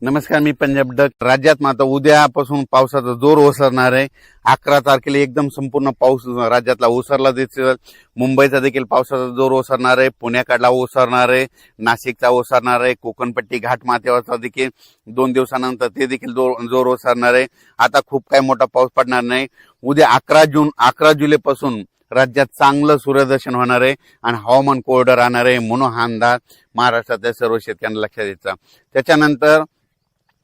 नमस्कार, मी पंजाब डक. राज्यात मात्र उद्यापासून पावसाचा जोर ओसरणार आहे. 11 तारखेला एकदम संपूर्ण पाऊस राज्यातला ओसरला दिसेल. मुंबईचा देखील पावसाचा जोर ओसरणार आहे, पुण्याकडला ओसरणार आहे, नाशिकचा ओसरणार आहे, कोकणपट्टी घाटमाथ्यावरचा देखील 2 दिवसानंतर ते देखील जोर ओसरणार आहे. आता खूप काही मोठा पाऊस पडणार नाही. उद्या 11 जुलैपासून राज्यात चांगलं सूर्यदर्शन होणार आहे आणि हवामान कोरडं राहणार आहे, म्हणून हा अंदाज महाराष्ट्रातल्या सर्व शेतकऱ्यांना लक्षात द्यायचा. त्याच्यानंतर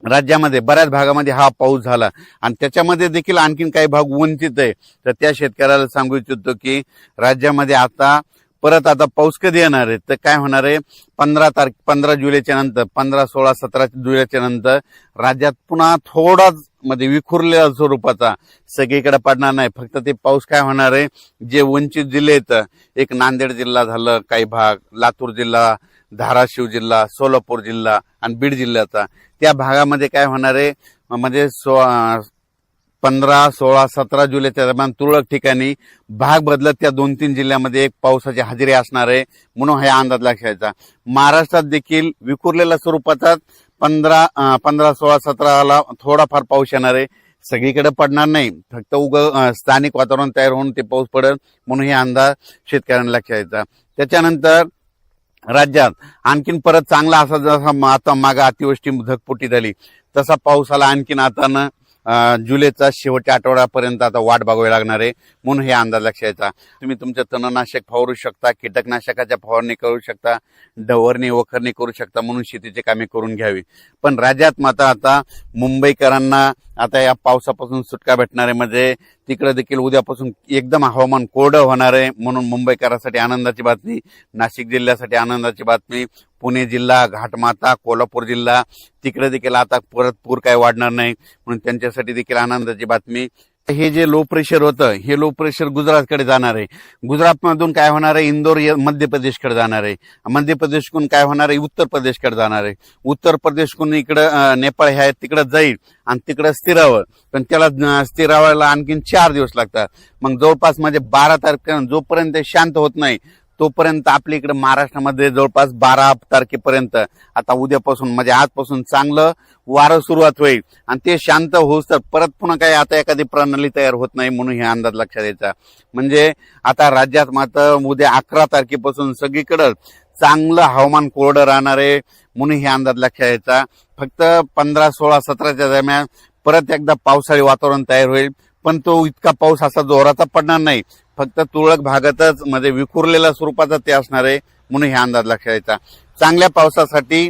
राज्यामध्ये बऱ्याच भागामध्ये हा पाऊस झाला आणि त्याच्यामध्ये देखील आणखीन काही भाग वंचित आहे. तर त्या शेतकऱ्याला सांगू इच्छितो की राज्यामध्ये आता पाऊस कधी येणार आहे, तर काय होणार आहे, 15 जुलैच्या नंतर 15, 16, 17 जुलैच्या नंतर राज्यात पुन्हा थोडाच विखुरलेल्या स्वरूपाचा सगळीकडे पडणार नाही. फक्त ते पाऊस काय होणार आहे, जे वंचित जिल्हे आहेत, एक नांदेड जिल्हा झालं, काही भाग लातूर जिल्हा, धाराशिव जिल्हा, सोलापूर जिल्हा आणि बीड जिल्ह्याचा, त्या भागामध्ये काय होणार आहे, 15, 16, 17 जुलैच्या दरम्यान तुरळक ठिकाणी भाग बदलत त्या 2-3 जिल्ह्यामध्ये एक पावसाची हजेरी असणार आहे, म्हणून हे अंदाज लक्षायचा. महाराष्ट्रात देखील विखुरलेल्या स्वरूपाचा 15, 16, 17ला थोडाफार पाऊस येणार आहे. सगळीकडे पडणार नाही, फक्त स्थानिक वातावरण तयार होऊन ते पाऊस पडेल, म्हणून हे अंदाज शेतकऱ्यांना लक्षायचा. त्याच्यानंतर राज्यात आणखीन परत चांगला असा जसा आता मागे अतिवृष्टी धगपुटी झाली तसा पावसाला आणखीन आता जुलैचा शेवटच्या आठवड्यापर्यंत आता वाट बघावी लागणार आहे, म्हणून हे अंदाज लक्षायचा. तुम्ही तुमचं तणनाशक फवारू शकता, कीटकनाशकाच्या फवारणी करू शकता, डवरणी वखरणी करू शकता, म्हणून शेतीची कामे करून घ्यावी. पण राज्यात मात्र आता मुंबईकरांना आता या पावसापासून सुटका भेटणार आहे, म्हणजे तिकडे देखील उद्यापासून एकदम हवामान कोरडं होणार आहे, म्हणून मुंबईकरांसाठी आनंदाची बातमी, नाशिक जिल्ह्यासाठी आनंदाची बातमी, पुणे जिल्हा, घाटमाथा, कोल्हापूर जिल्हा तिकडे देखील आता परत पूर काय वाढणार नाही, म्हणून त्यांच्यासाठी देखील आनंदाची बातमी. हे जे लो प्रेशर होतं, हे लो प्रेशर गुजरातकडे जाणार आहे. गुजरातमधून काय होणार आहे, इंदोर मध्य प्रदेशकडे जाणार आहे. मध्य प्रदेशकडून काय होणार आहे, उत्तर प्रदेशकडे जाणार आहे. उत्तर प्रदेशकडून इकडं नेपाळ हे तिकडे जाईल आणि तिकडं स्थिरावं, पण त्याला स्थिरावायला आणखीन 4 दिवस लागतात. मग जवळपास 12 तारखेपर्यंत जोपर्यंत शांत होत नाही तोपर्यंत आपल्या इकडे महाराष्ट्रामध्ये जवळपास 12 तारखेपर्यंत आता उद्यापासून आजपासून चांगलं वारं सुरुवात होईल आणि ते शांत होऊस तर परत पुन्हा काही आता एखादी प्रणाली तयार होत नाही, म्हणून हे अंदाज लक्षात द्यायचा. म्हणजे आता राज्यात मात्र उद्या 11 तारखेपासून सगळीकडे चांगलं हवामान कोरडं राहणार आहे, म्हणून हे अंदाज लक्षात द्यायचा. फक्त 15, 16, 17च्या दरम्यान परत एकदा पावसाळी वातावरण तयार होईल, पण तो इतका पाऊस असा जोराचा पडणार नाही, फक्त तुरळक भागातच विखुरलेल्या स्वरूपाचा ते असणार आहे, म्हणून हे अंदाज लक्षात द्यायचा. चांगल्या पावसासाठी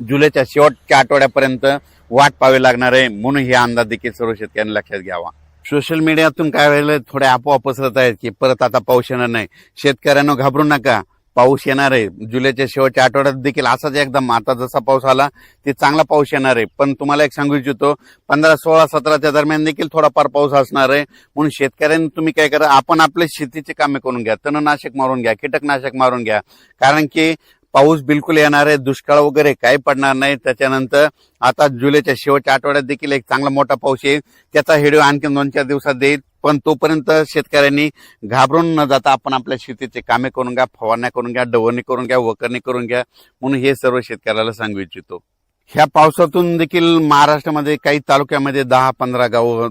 जुलैच्या शेवटच्या आठवड्यापर्यंत वाट पाहावी लागणार आहे, म्हणून हे अंदाज देखील सर्व शेतकऱ्यांनी लक्षात घ्यावा. सोशल मीडियातून काय व्हायला थोडे अफवा पसरत आहेत की परत आता पाऊस येणार नाही. शेतकऱ्यांना घाबरू नका, पाऊस येणार आहे. जुलैच्या शेवटच्या आठवड्यात देखील असाच एकदम आता जसा पाऊस आला ते चांगला पाऊस येणार आहे. पण तुम्हाला एक सांगू इच्छितो, 15, 16, 17च्या दरम्यान देखील थोडाफार पाऊस असणार आहे, म्हणून शेतकऱ्यांनी तुम्ही काय करा, आपण आपले शेतीची कामे करून घ्या, तणनाशक मारून घ्या, कीटकनाशक मारून घ्या, कारण की पाऊस बिलकुल येणार आहे, दुष्काळ वगैरे काही पडणार नाही. त्याच्यानंतर आता जुलैच्या शेवटच्या आठवड्यात देखील एक चांगला मोठा पाऊस येईल, त्याचा व्हिडिओ आणखी 2-4 दिवसात देईल. पण तोपर्यंत शेतकऱ्यांनी घाबरून न जाता आपण आपल्या शेतीचे कामे करून घ्या, फवारण्या करून घ्या, डवरणी करून घ्या, वखरणी करून घ्या, म्हणून हे सर्व शेतकऱ्याला सांगू इच्छितो. ह्या पावसातून देखील महाराष्ट्रामध्ये काही तालुक्यामध्ये 10-15 गाव,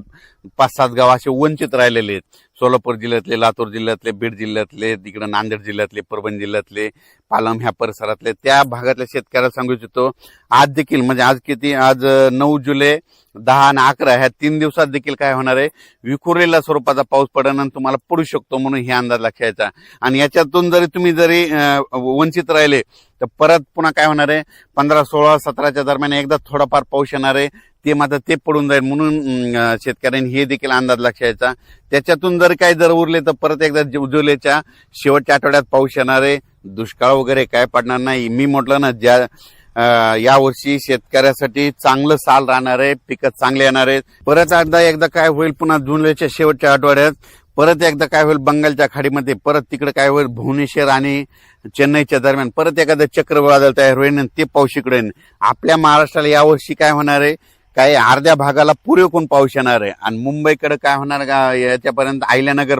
5-7 गाव असे वंचित राहिलेले आहेत. सोलापूर जिल्ह्यातले, लातूर जिल्ह्यातले, बीड जिल्ह्यातले, तिकडे नांदेड जिल्ह्यातले, परभणी जिल्ह्यातले, पालम ह्या परिसरातले त्या भागातल्या शेतकऱ्याला सांगू इच्छितो, आज देखील आज 9 जुलै, 10 आणि 11 ह्या 3 दिवसात देखील काय होणार आहे, विखुरलेल्या स्वरूपाचा पाऊस पडणं तुम्हाला पडू शकतो, म्हणून हे अंदाज लक्षायचा. आणि याच्यातून तुम्ही वंचित राहिले तर परत पुन्हा काय होणार आहे, 15, 16, 17च्या दरम्यान एकदा थोडाफार पाऊस येणार आहे, ते मात्र ते पडून जाईल, म्हणून शेतकऱ्यांनी हे देखील अंदाज लक्षायचा. त्याच्यातून जर उरले तर परत एकदा जुलैच्या शेवटच्या आठवड्यात पाऊस येणार आहे. दुष्काळ वगैरे काय पडणार नाही. मी म्हटलं ना, यावर्षी शेतकऱ्यासाठी चांगलं साल राहणार आहे, पिकं चांगले येणार आहेत. परत एकदा काय होईल, पुन्हा जुलैच्या शेवटच्या आठवड्यात परत एकदा काय होईल, बंगालच्या खाडीमध्ये परत तिकडे काय होईल, भुवनेश्वर आणि चेन्नईच्या दरम्यान परत एखादं चक्रवादळ तयार होईल आणि ते पाऊस इकडे येईल. आपल्या महाराष्ट्राला यावर्षी काय होणार आहे, काही अर्ध्या भागाला पुरेपूर पाऊस येणार आहे आणि मुंबईकडे काय होणार का, याच्यापर्यंत अहिल्यानगर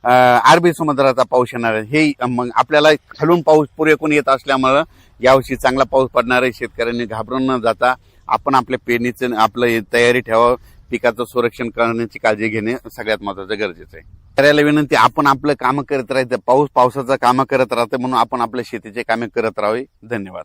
अरबी समुद्राचा पाऊस येणार आहे. हे मग आपल्याला खालून पाऊस पुरेपूर येत असल्यामुळं यावर्षी चांगला पाऊस पडणार आहे. शेतकऱ्यांनी घाबरून न जाता आपण आपल्या पेरणीचं आपलं तयारी ठेवावं. पिकाचं संरक्षण करण्याची काळजी घेणे सगळ्यात महत्त्वाचं गरजेचं आहे. शेतकऱ्याला विनंती, आपण आपलं कामं करत राहायचं. पावसाचं कामं करत राहतं म्हणून आपण आपल्या शेतीचे कामे करत राहावे. धन्यवाद.